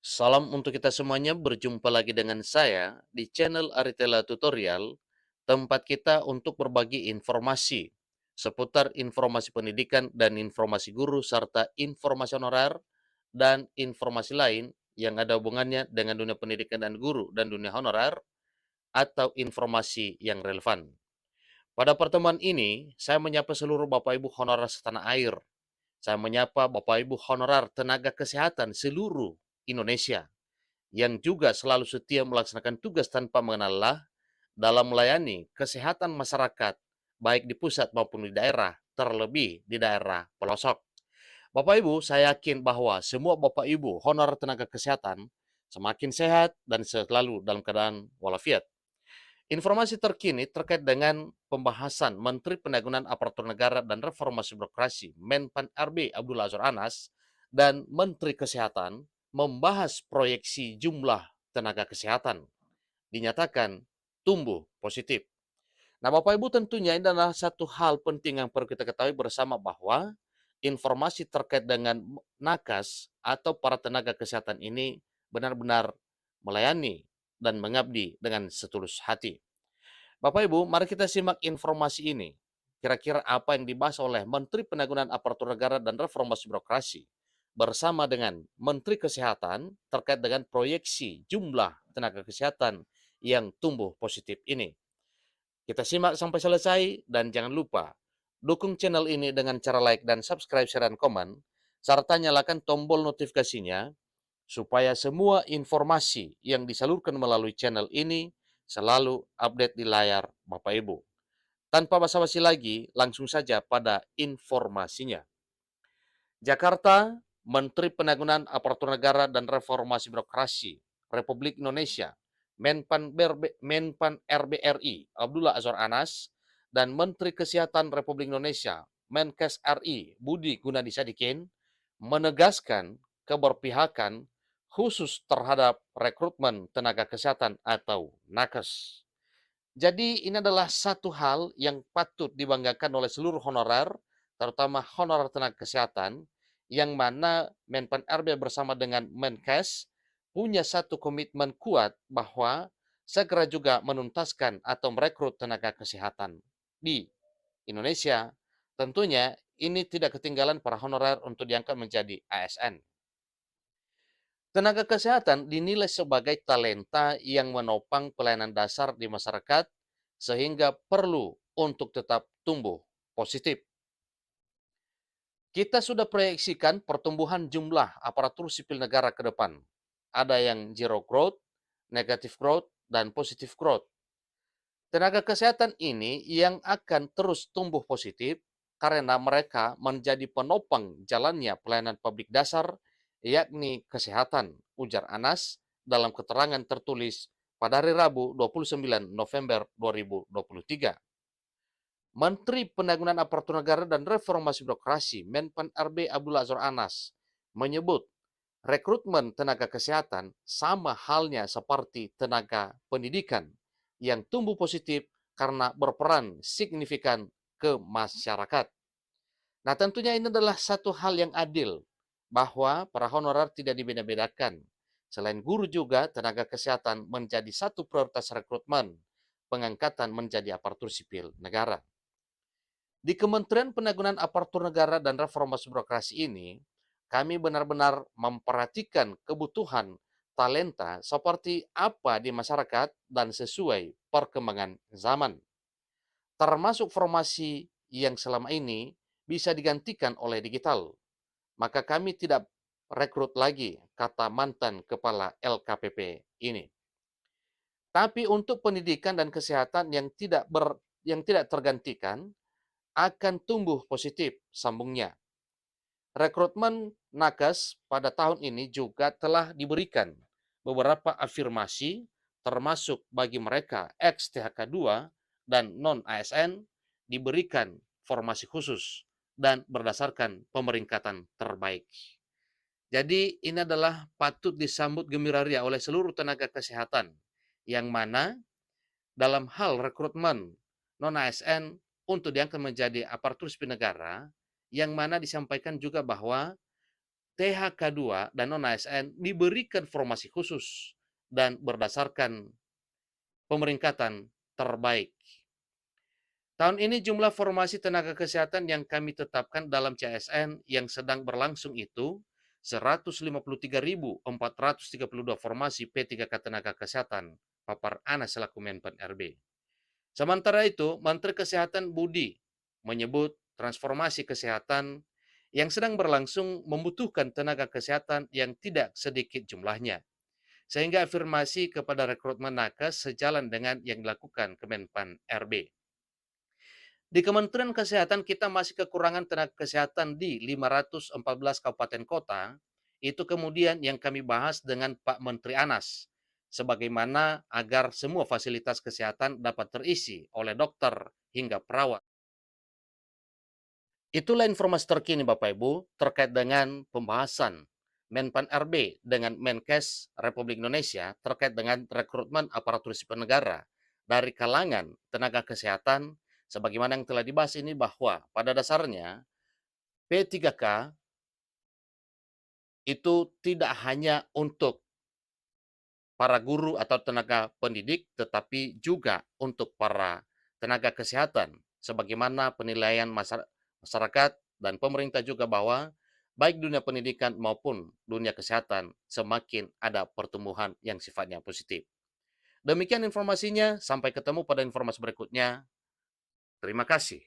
Salam untuk kita semuanya, berjumpa lagi dengan saya di channel Aritela Tutorial, tempat kita untuk berbagi informasi seputar informasi pendidikan dan informasi guru, serta informasi honorer dan informasi lain yang ada hubungannya dengan dunia pendidikan dan guru dan dunia honorer atau informasi yang relevan. Pada pertemuan ini, saya menyapa seluruh Bapak Ibu honorer setanah air. Saya menyapa Bapak Ibu honorer tenaga kesehatan seluruh Indonesia yang juga selalu setia melaksanakan tugas tanpa mengenal lelah dalam melayani kesehatan masyarakat, baik di pusat maupun di daerah, terlebih di daerah pelosok. Bapak Ibu, saya yakin bahwa semua Bapak Ibu honor tenaga kesehatan semakin sehat dan selalu dalam keadaan walafiat. Informasi terkini terkait dengan pembahasan Menteri Pendayagunaan Aparatur Negara dan Reformasi Birokrasi Menpan RB Abdullah Azwar Anas dan Menteri Kesehatan membahas proyeksi jumlah tenaga kesehatan dinyatakan tumbuh positif. Nah, Bapak Ibu, tentunya ini adalah satu hal penting yang perlu kita ketahui bersama bahwa informasi terkait dengan nakes atau para tenaga kesehatan ini benar-benar melayani dan mengabdi dengan setulus hati. Bapak Ibu, mari kita simak informasi ini. Kira-kira apa yang dibahas oleh Menteri Pendayagunaan Aparatur Negara dan Reformasi Birokrasi bersama dengan Menteri Kesehatan terkait dengan proyeksi jumlah tenaga kesehatan yang tumbuh positif ini. Kita simak sampai selesai dan jangan lupa dukung channel ini dengan cara like dan subscribe, share, dan komen, serta nyalakan tombol notifikasinya supaya semua informasi yang disalurkan melalui channel ini selalu update di layar Bapak Ibu. Tanpa basa-basi lagi, langsung saja pada informasinya. Jakarta, Menteri Pendayagunaan Aparatur Negara dan Reformasi Birokrasi Republik Indonesia, Menpan RBRI Abdullah Azwar Anas, dan Menteri Kesehatan Republik Indonesia, Menkes RI Budi Gunadi Sadikin, menegaskan keberpihakan khusus terhadap rekrutmen tenaga kesehatan atau nakes. Jadi ini adalah satu hal yang patut dibanggakan oleh seluruh honorer, terutama honorer tenaga kesehatan, yang mana Menpan RB bersama dengan Menkes punya satu komitmen kuat bahwa segera juga menuntaskan atau merekrut tenaga kesehatan di Indonesia. Tentunya ini tidak ketinggalan para honorer untuk diangkat menjadi ASN. Tenaga kesehatan dinilai sebagai talenta yang menopang pelayanan dasar di masyarakat sehingga perlu untuk tetap tumbuh positif. Kita sudah proyeksikan pertumbuhan jumlah aparatur sipil negara ke depan. Ada yang zero growth, negative growth, dan positive growth. Tenaga kesehatan ini yang akan terus tumbuh positif karena mereka menjadi penopang jalannya pelayanan publik dasar, yakni kesehatan, ujar Anas dalam keterangan tertulis pada hari Rabu 29 November 2023. Menteri Pendayagunaan Aparatur Negara dan Reformasi Birokrasi Menpan RB Abdullah Azwar Anas menyebut rekrutmen tenaga kesehatan sama halnya seperti tenaga pendidikan yang tumbuh positif karena berperan signifikan ke masyarakat. Nah, tentunya ini adalah satu hal yang adil bahwa para honorer tidak dibeda-bedakan. Selain guru juga tenaga kesehatan menjadi satu prioritas rekrutmen pengangkatan menjadi aparatur sipil negara. Di Kementerian Pendayagunaan Aparatur Negara dan Reformasi Birokrasi ini, kami benar-benar memperhatikan kebutuhan talenta seperti apa di masyarakat dan sesuai perkembangan zaman. Termasuk formasi yang selama ini bisa digantikan oleh digital. Maka kami tidak rekrut lagi, kata mantan kepala LKPP ini. Tapi untuk pendidikan dan kesehatan yang tidak tergantikan, akan tumbuh positif, sambungnya. Rekrutmen nakes pada tahun ini juga telah diberikan beberapa afirmasi, termasuk bagi mereka ex-THK2 dan non-ASN, diberikan formasi khusus dan berdasarkan pemeringkatan terbaik. Jadi ini adalah patut disambut gembira ria oleh seluruh tenaga kesehatan, yang mana dalam hal rekrutmen non-ASN untuk diangkat menjadi aparatur sipil negara, yang mana disampaikan juga bahwa THK2 dan non-ASN diberikan formasi khusus dan berdasarkan pemeringkatan terbaik. Tahun ini jumlah formasi tenaga kesehatan yang kami tetapkan dalam CSN yang sedang berlangsung itu 153.432 formasi P3K tenaga kesehatan, papar Ana selaku Menpan RB. Sementara itu, Menteri Kesehatan Budi menyebut transformasi kesehatan yang sedang berlangsung membutuhkan tenaga kesehatan yang tidak sedikit jumlahnya, sehingga afirmasi kepada rekrutmen nakes sejalan dengan yang dilakukan Kemenpan RB. Di Kementerian Kesehatan kita masih kekurangan tenaga kesehatan di 514 kabupaten kota. Itu kemudian yang kami bahas dengan Pak Menteri Anas. Sebagaimana agar semua fasilitas kesehatan dapat terisi oleh dokter hingga perawat. Itulah informasi terkini Bapak Ibu terkait dengan pembahasan Menpan RB dengan Menkes Republik Indonesia terkait dengan rekrutmen aparatur sipil negara dari kalangan tenaga kesehatan sebagaimana yang telah dibahas ini bahwa pada dasarnya P3K itu tidak hanya untuk para guru atau tenaga pendidik tetapi juga untuk para tenaga kesehatan sebagaimana penilaian masyarakat dan pemerintah juga bahwa baik dunia pendidikan maupun dunia kesehatan semakin ada pertumbuhan yang sifatnya positif. Demikian informasinya, sampai ketemu pada informasi berikutnya. Terima kasih.